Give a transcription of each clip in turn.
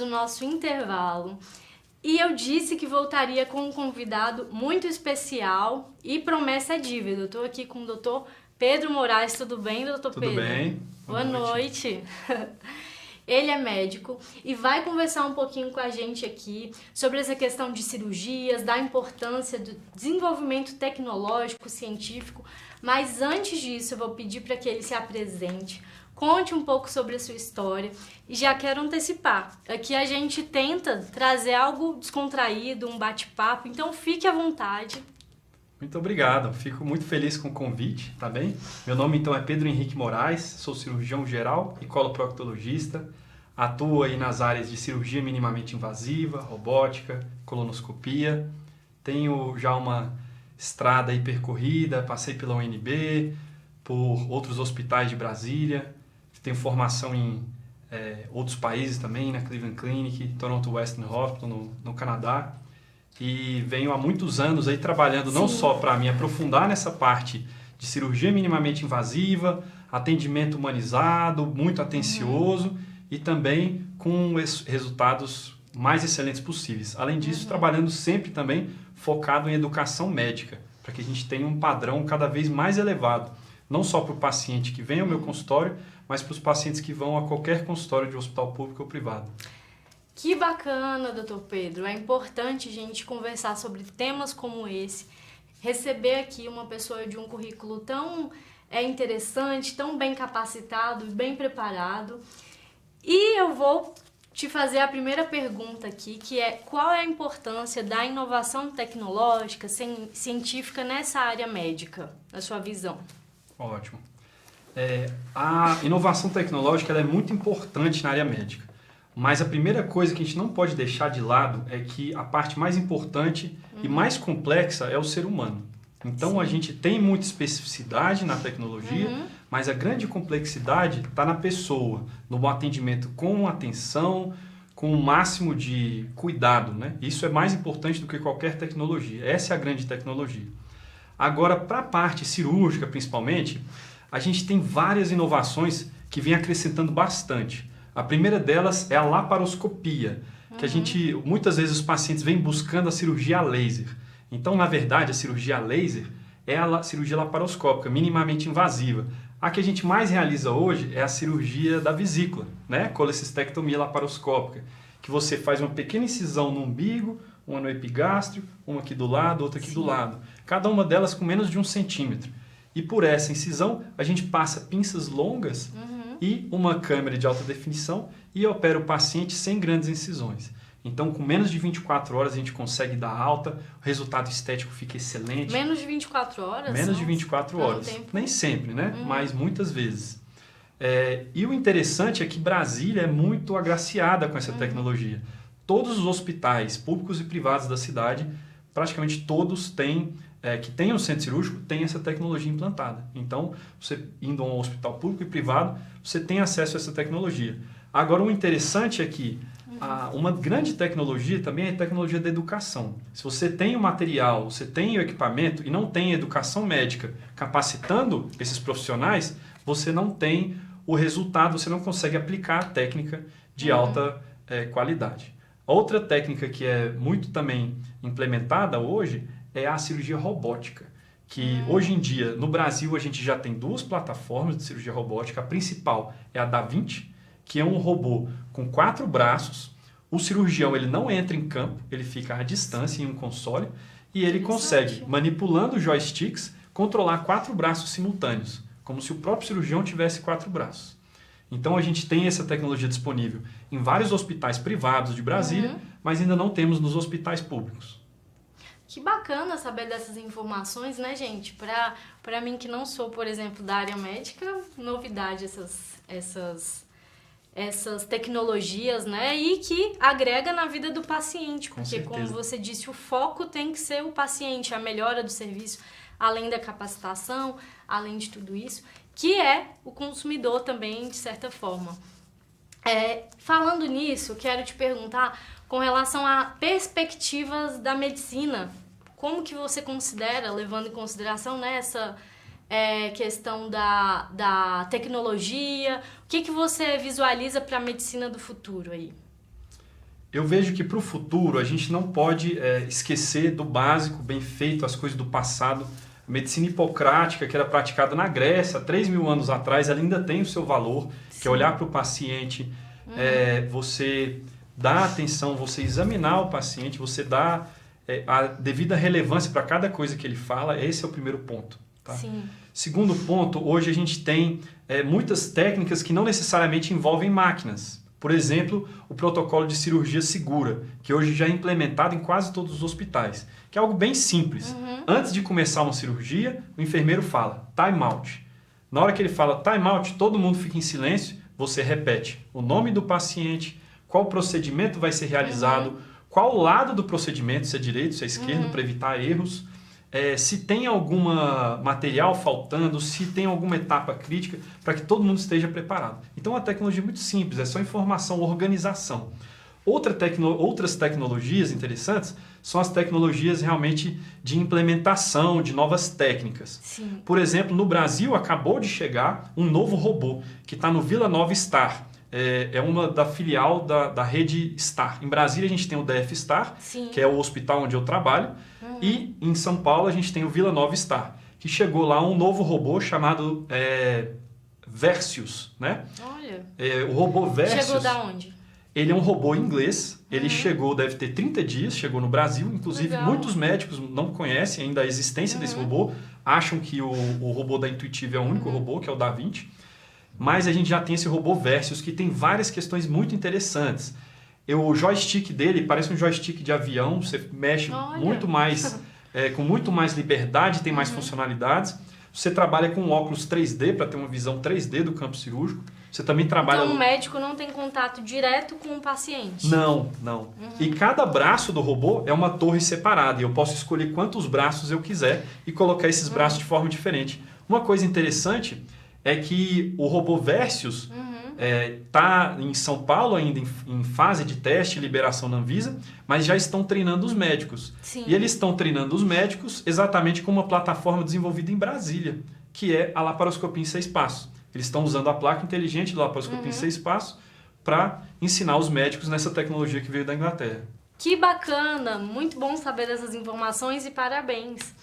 nosso intervalo. E eu disse que voltaria com um convidado muito especial e promessa é dívida. Eu estou aqui com o doutor Pedro Moraes. Tudo bem, doutor Pedro? Tudo bem. Boa noite. Ele é médico e vai conversar um pouquinho com a gente aqui sobre essa questão de cirurgias, da importância do desenvolvimento tecnológico, científico. Mas antes disso, eu vou pedir para que ele se apresente, conte um pouco sobre a sua história e já quero antecipar. Aqui a gente tenta trazer algo descontraído, um bate-papo, então fique à vontade. Muito obrigado, fico muito feliz com o convite, tá bem? Meu nome então é Pedro Henrique Moraes, sou cirurgião geral e coloproctologista, atuo aí nas áreas de cirurgia minimamente invasiva, robótica, colonoscopia, tenho já uma estrada aí percorrida, passei pela UNB, por outros hospitais de Brasília, tenho formação em outros países também, na Cleveland Clinic, Toronto Western Hospital, no Canadá. E venho há muitos anos aí trabalhando não só para me aprofundar nessa parte de cirurgia minimamente invasiva, atendimento humanizado, muito atencioso e também com resultados mais excelentes possíveis. Além disso, trabalhando sempre também focado em educação médica, para que a gente tenha um padrão cada vez mais elevado, não só para o paciente que vem ao meu consultório, mas para os pacientes que vão a qualquer consultório de hospital público ou privado. Que bacana, doutor Pedro. É importante a gente conversar sobre temas como esse, receber aqui uma pessoa de um currículo tão interessante, tão bem capacitado e bem preparado. E eu vou te fazer a primeira pergunta aqui, que é qual é a importância da inovação tecnológica, científica nessa área médica, na sua visão? Ótimo. A inovação tecnológica ela é muito importante na área médica. Mas a primeira coisa que a gente não pode deixar de lado é que a parte mais importante e mais complexa é o ser humano. Então a gente tem muita especificidade na tecnologia, mas a grande complexidade está na pessoa, no atendimento com atenção, com o máximo de cuidado, né? Isso é mais importante do que qualquer tecnologia. Essa é a grande tecnologia. Agora, para a parte cirúrgica principalmente, a gente tem várias inovações que vêm acrescentando bastante. A primeira delas é a laparoscopia, que a gente, muitas vezes os pacientes vêm buscando a cirurgia a laser. Então, na verdade, a cirurgia a laser é a cirurgia laparoscópica, minimamente invasiva. A que a gente mais realiza hoje é a cirurgia da vesícula, né? Colecistectomia laparoscópica, que você faz uma pequena incisão no umbigo, uma no epigástrio, uma aqui do lado, outra aqui do lado. Cada uma delas com menos de 1 centímetro. E por essa incisão, a gente passa pinças longas e uma câmera de alta definição e opera o paciente sem grandes incisões. Então, com menos de 24 horas a gente consegue dar alta, o resultado estético fica excelente. Menos de 24 horas? Menos de 24 horas. Nem sempre, né? Mas muitas vezes. E o interessante é que Brasília é muito agraciada com essa tecnologia. Todos os hospitais públicos e privados da cidade, praticamente todos têm que tem um centro cirúrgico, tem essa tecnologia implantada. Então, você indo a um hospital público e privado, você tem acesso a essa tecnologia. Agora, o interessante é que uma grande tecnologia também é a tecnologia da educação. Se você tem o material, você tem o equipamento e não tem educação médica capacitando esses profissionais, você não tem o resultado, você não consegue aplicar a técnica de alta qualidade. Outra técnica que é muito também implementada hoje é a cirurgia robótica, que hoje em dia, no Brasil, a gente já tem 2 plataformas de cirurgia robótica. A principal é a Da Vinci, que é um robô com 4 braços. O cirurgião ele não entra em campo, ele fica à distância em um console e ele consegue, manipulando joysticks, controlar 4 braços simultâneos, como se o próprio cirurgião tivesse 4 braços. Então a gente tem essa tecnologia disponível em vários hospitais privados de Brasília, mas ainda não temos nos hospitais públicos. Que bacana saber dessas informações, né, gente? Para mim que não sou, por exemplo, da área médica, novidade essas tecnologias, né? E que agrega na vida do paciente, porque como você disse, o foco tem que ser o paciente, a melhora do serviço, além da capacitação, além de tudo isso, que é o consumidor também, de certa forma. Falando nisso, quero te perguntar com relação a perspectivas da medicina. Como que você considera, levando em consideração nessa questão da tecnologia, o que você visualiza para a medicina do futuro aí? Eu vejo que para o futuro a gente não pode esquecer do básico, bem feito, as coisas do passado. A medicina hipocrática, que era praticada na Grécia, 3.000 anos atrás, ela ainda tem o seu valor, Sim. que é olhar para o paciente, você dar atenção, você examinar o paciente, você dar a devida relevância para cada coisa que ele fala. Esse é o primeiro ponto. Tá? Sim. Segundo ponto, hoje a gente tem muitas técnicas que não necessariamente envolvem máquinas. Por exemplo, o protocolo de cirurgia segura, que hoje já é implementado em quase todos os hospitais, que é algo bem simples. Antes de começar uma cirurgia, o enfermeiro fala time out. Na hora que ele fala time out, todo mundo fica em silêncio, você repete o nome do paciente, qual procedimento vai ser realizado, qual lado do procedimento, se é direito, se é esquerdo, para evitar erros. Se tem algum material faltando, se tem alguma etapa crítica, para que todo mundo esteja preparado. Então, a tecnologia é muito simples, é só informação, organização. Outras tecnologias interessantes são as tecnologias realmente de implementação de novas técnicas. Sim. Por exemplo, no Brasil acabou de chegar um novo robô, que está no Vila Nova Star. É uma da filial da rede Star. Em Brasília a gente tem o DF Star, Sim. que é o hospital onde eu trabalho. E em São Paulo a gente tem o Vila Nova Star, que chegou lá um novo robô chamado Versius, né? Olha. O robô Versius... Chegou da onde? Ele é um robô inglês, ele chegou, deve ter 30 dias, chegou no Brasil, inclusive Legal. Muitos médicos não conhecem ainda a existência desse robô, acham que o robô da Intuitive é o único robô, que é o Da Vinci, mas a gente já tem esse robô Versius, que tem várias questões muito interessantes. O joystick dele parece um joystick de avião, você mexe muito mais, com muito mais liberdade, tem mais funcionalidades. Você trabalha com óculos 3D para ter uma visão 3D do campo cirúrgico. Você também trabalha... Então o médico não tem contato direto com o paciente? Não. E cada braço do robô é uma torre separada. E eu posso escolher quantos braços eu quiser e colocar esses braços de forma diferente. Uma coisa interessante é que o robô Versius está em São Paulo ainda em fase de teste e liberação na Anvisa, mas já estão treinando os médicos. Sim. E eles estão treinando os médicos exatamente com uma plataforma desenvolvida em Brasília, que é a laparoscopia em 6 passos. Eles estão usando a placa inteligente de laparoscopia em 6 passos para ensinar os médicos nessa tecnologia que veio da Inglaterra. Que bacana! Muito bom saber dessas informações e parabéns!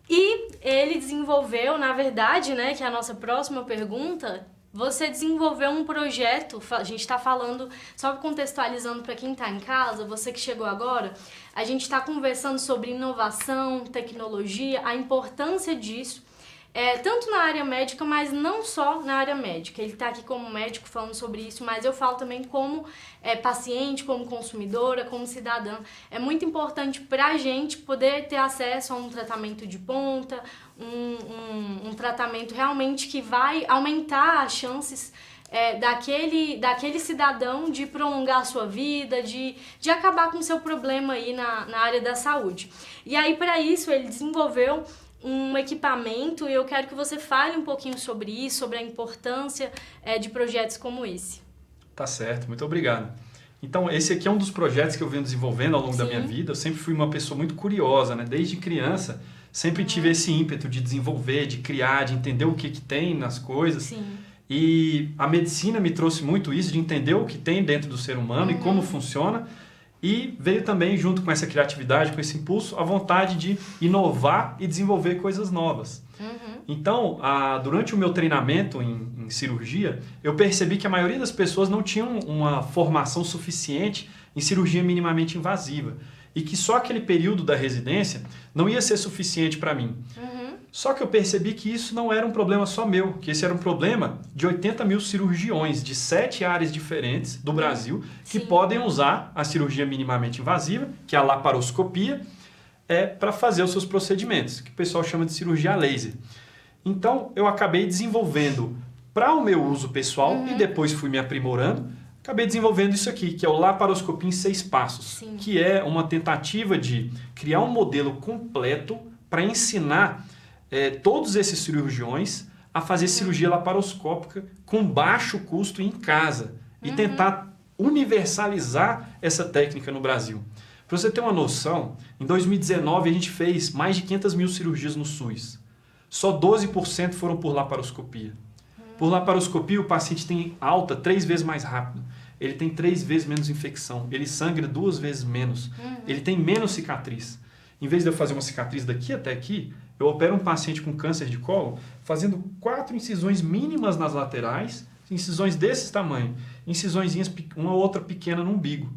E ele desenvolveu, na verdade, né, que é a nossa próxima pergunta, você desenvolveu um projeto, a gente está falando, só contextualizando para quem está em casa, você que chegou agora, a gente está conversando sobre inovação, tecnologia, a importância disso, tanto na área médica, mas não só na área médica. Ele está aqui como médico falando sobre isso, mas eu falo também como paciente, como consumidora, como cidadã. É muito importante para a gente poder ter acesso a um tratamento de ponta, um tratamento realmente que vai aumentar as chances daquele cidadão de prolongar a sua vida, de acabar com o seu problema aí na área da saúde. E aí, para isso, ele desenvolveu um equipamento e eu quero que você fale um pouquinho sobre isso, sobre a importância de projetos como esse. Tá certo, muito obrigado. Então, esse aqui é um dos projetos que eu venho desenvolvendo ao longo da minha vida. Eu sempre fui uma pessoa muito curiosa, né? Desde criança, sempre tive esse ímpeto de desenvolver, de criar, de entender o que tem nas coisas. Sim. E a medicina me trouxe muito isso, de entender o que tem dentro do ser humano e como funciona. E veio também, junto com essa criatividade, com esse impulso, a vontade de inovar e desenvolver coisas novas. Então, durante o meu treinamento em cirurgia, eu percebi que a maioria das pessoas não tinham uma formação suficiente em cirurgia minimamente invasiva. E que só aquele período da residência não ia ser suficiente para mim. Só que eu percebi que isso não era um problema só meu, que esse era um problema de 80 mil cirurgiões de 7 áreas diferentes do Brasil que podem usar a cirurgia minimamente invasiva, que é a laparoscopia, para fazer os seus procedimentos, que o pessoal chama de cirurgia laser. Então, eu acabei desenvolvendo para o meu uso pessoal e depois fui me aprimorando, acabei desenvolvendo isso aqui, que é o laparoscopia em 6 passos, que é uma tentativa de criar um modelo completo para ensinar todos esses cirurgiões a fazer cirurgia laparoscópica com baixo custo em casa e tentar universalizar essa técnica no Brasil. Para você ter uma noção, em 2019 a gente fez mais de 500 mil cirurgias no SUS. Só 12% foram por laparoscopia. Por laparoscopia o paciente tem alta 3 vezes mais rápido. ele tem 3 vezes menos infecção, ele sangra 2 vezes menos, ele tem menos cicatriz. Em vez de eu fazer uma cicatriz daqui até aqui, eu opero um paciente com câncer de colo fazendo 4 incisões mínimas nas laterais, incisões desse tamanho, incisõezinhas, uma outra pequena no umbigo.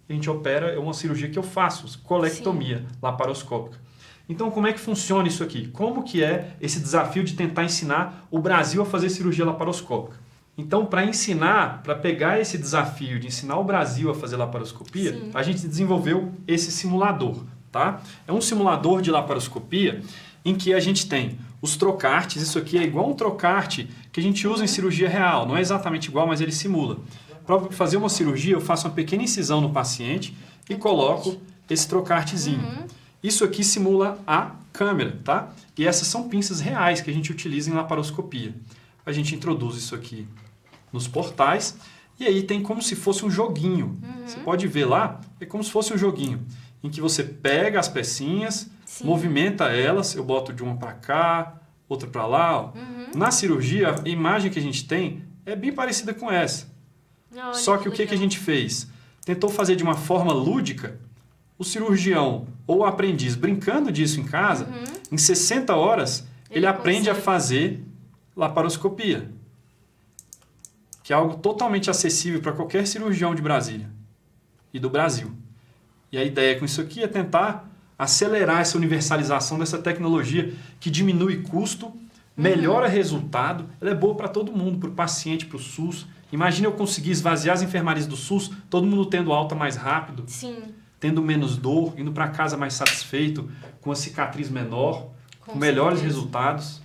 A gente opera, é uma cirurgia que eu faço, colectomia laparoscópica. Então, como é que funciona isso aqui? Como que é esse desafio de tentar ensinar o Brasil a fazer cirurgia laparoscópica? Então, para ensinar, para pegar esse desafio de ensinar o Brasil a fazer laparoscopia, a gente desenvolveu esse simulador, tá? É um simulador de laparoscopia em que a gente tem os trocartes, isso aqui é igual um trocarte que a gente usa em cirurgia real, não é exatamente igual, mas ele simula. Para fazer uma cirurgia, eu faço uma pequena incisão no paciente e coloco esse trocartezinho. Isso aqui simula a câmera, tá? E essas são pinças reais que a gente utiliza em laparoscopia. A gente introduz isso aqui nos portais e aí tem como se fosse um joguinho. Você pode ver lá, é como se fosse um joguinho, em que você pega as pecinhas, movimenta elas, eu boto de uma para cá, outra para lá. Ó. Na cirurgia, a imagem que a gente tem é bem parecida com essa. Só que o que a gente fez? Tentou fazer de uma forma lúdica, o cirurgião ou o aprendiz brincando disso em casa, em 60 horas, ele aprende a fazer laparoscopia, que é algo totalmente acessível para qualquer cirurgião de Brasília e do Brasil. E a ideia com isso aqui é tentar acelerar essa universalização dessa tecnologia que diminui custo, melhora resultado, ela é boa para todo mundo, para o paciente, para o SUS. Imagina eu conseguir esvaziar as enfermarias do SUS, todo mundo tendo alta mais rápido, tendo menos dor, indo para casa mais satisfeito, com a cicatriz menor, com melhores resultados.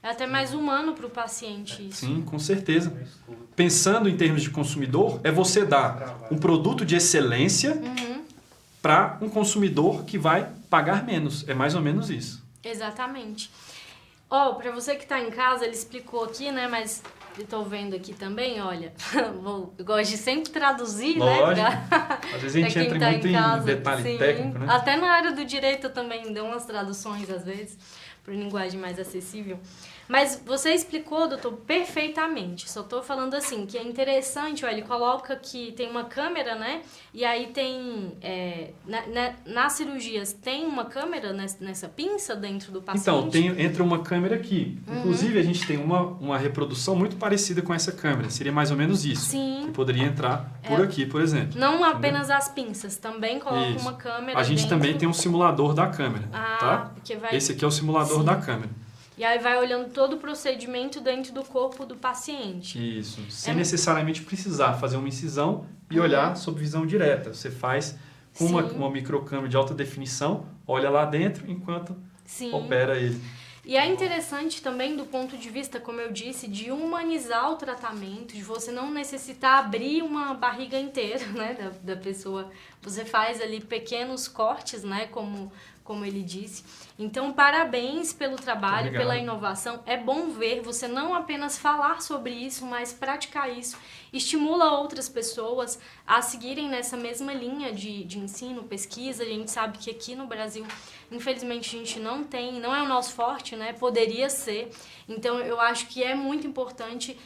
É até mais humano para o paciente isso. Sim, com certeza. Pensando em termos de consumidor, é você dar um produto de excelência para um consumidor que vai pagar menos. É mais ou menos isso. Exatamente. Ó, para você que está em casa, ele explicou aqui, né? Mas eu estou vendo aqui também, olha. Eu gosto de sempre traduzir, lógico, né? Às vezes a gente entra muito em detalhe técnico, né? Até na área do direito eu também dou umas traduções, às vezes, para linguagem mais acessível. Mas você explicou, doutor, perfeitamente. Só estou falando assim, que é interessante, olha, ele coloca que tem uma câmera, né? E aí tem, nas cirurgias, tem uma câmera nessa pinça dentro do paciente? Então, entra uma câmera aqui. Inclusive, a gente tem uma reprodução muito parecida com essa câmera. Seria mais ou menos isso. Sim. Que poderia entrar por aqui, por exemplo. Não apenas as pinças, também coloca uma câmera. A gente dentro. Também tem um simulador da câmera, tá? Porque vai... Esse aqui é o simulador da câmera. E aí vai olhando todo o procedimento dentro do corpo do paciente. Isso, sem necessariamente precisar fazer uma incisão e olhar sob visão direta. Você faz com uma microcâmera de alta definição, olha lá dentro enquanto opera ele. E é interessante também do ponto de vista, como eu disse, de humanizar o tratamento, de você não necessitar abrir uma barriga inteira, né, da pessoa. Você faz ali pequenos cortes, né, como ele disse. Então, parabéns pelo trabalho, pela inovação. É bom ver você não apenas falar sobre isso, mas praticar isso. Estimula outras pessoas a seguirem nessa mesma linha de ensino, pesquisa. A gente sabe que aqui no Brasil, infelizmente, a gente não tem, não é o nosso forte, né? Poderia ser. Então, eu acho que é muito importante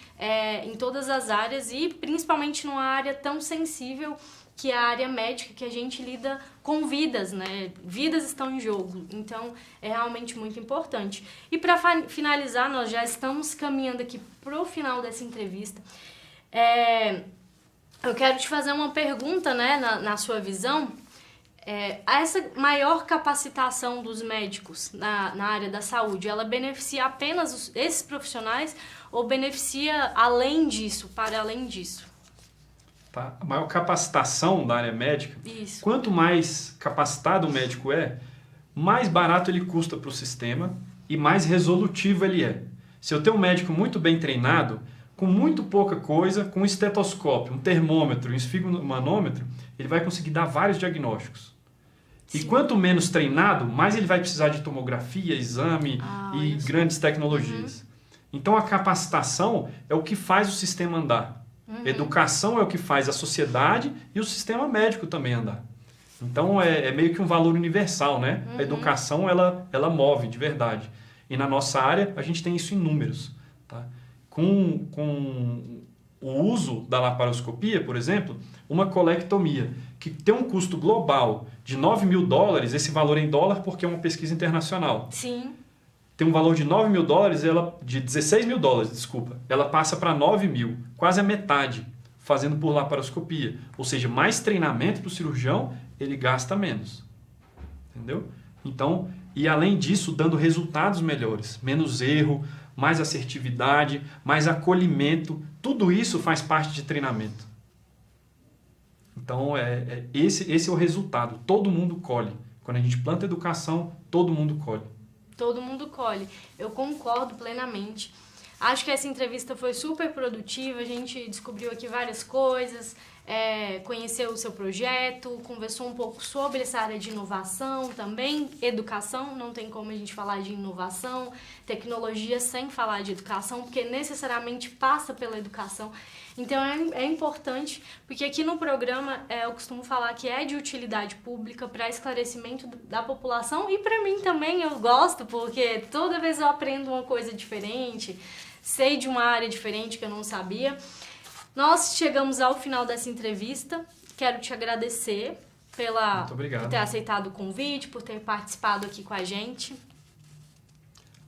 em todas as áreas e principalmente numa área tão sensível que é a área médica, que a gente lida com vidas, né? Vidas estão em jogo, então é realmente muito importante. E para finalizar, nós já estamos caminhando aqui para o final dessa entrevista. Eu quero te fazer uma pergunta, né, na sua visão. Essa maior capacitação dos médicos na área da saúde, ela beneficia apenas esses profissionais ou beneficia além disso, para além disso? Tá? A maior capacitação da área médica, quanto mais capacitado o médico é, mais barato ele custa para o sistema e mais resolutivo ele é. Se eu tenho um médico muito bem treinado, com muito pouca coisa, com um estetoscópio, um termômetro, um esfigmomanômetro, ele vai conseguir dar vários diagnósticos. E quanto menos treinado, mais ele vai precisar de tomografia, exame e grandes tecnologias. Então a capacitação é o que faz o sistema andar. Educação é o que faz a sociedade e o sistema médico também andar. Então é meio que um valor universal, né? A educação ela move de verdade. E na nossa área a gente tem isso em números. Tá? Com o uso da laparoscopia, por exemplo, uma colectomia, que tem um custo global de $9.000, esse valor é em dólar porque é uma pesquisa internacional. Sim. Tem um valor de $9.000, de $16.000, desculpa. Ela passa para 9.000, quase a metade, fazendo por laparoscopia. Ou seja, mais treinamento para o cirurgião, ele gasta menos. Entendeu? Então, e além disso, dando resultados melhores, menos erro, mais assertividade, mais acolhimento, tudo isso faz parte de treinamento. Então, esse é o resultado. Todo mundo colhe. Quando a gente planta educação, todo mundo colhe. Todo mundo colhe. Eu concordo plenamente. Acho que essa entrevista foi super produtiva, a gente descobriu aqui várias coisas, conheceu o seu projeto, conversou um pouco sobre essa área de inovação também, educação, não tem como a gente falar de inovação, tecnologia sem falar de educação, porque necessariamente passa pela educação. Então é importante, porque aqui no programa eu costumo falar que é de utilidade pública para esclarecimento da população e para mim também eu gosto, porque toda vez eu aprendo uma coisa diferente, sei de uma área diferente que eu não sabia. Nós chegamos ao final dessa entrevista. Quero te agradecer por ter aceitado o convite, por ter participado aqui com a gente.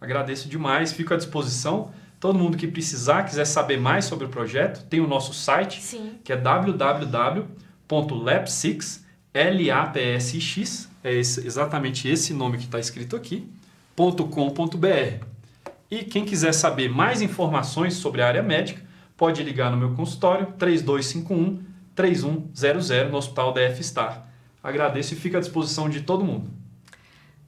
Agradeço demais, fico à disposição. Todo mundo que precisar, quiser saber mais sobre o projeto, tem o nosso site, Sim. que é www.lapsix, LAPSX, exatamente esse nome que está escrito aqui, .com.br. E quem quiser saber mais informações sobre a área médica, pode ligar no meu consultório 3251-3100 no Hospital DF Star. Agradeço e fico à disposição de todo mundo.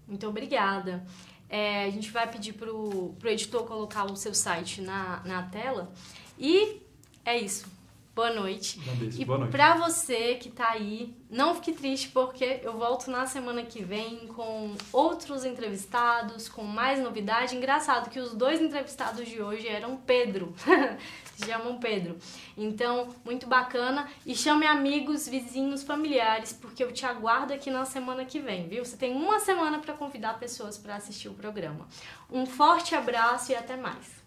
Muito obrigada. A gente vai pedir pro editor colocar o seu site na tela. E é isso. Boa noite. Agradeço. E boa noite. pra você que tá aí, não fique triste porque eu volto na semana que vem com outros entrevistados, com mais novidade. Engraçado que os 2 entrevistados de hoje eram Pedro. Se chamam Pedro. Então, muito bacana. E chame amigos, vizinhos, familiares, porque eu te aguardo aqui na semana que vem, viu? Você tem uma semana para convidar pessoas para assistir o programa. Um forte abraço e até mais.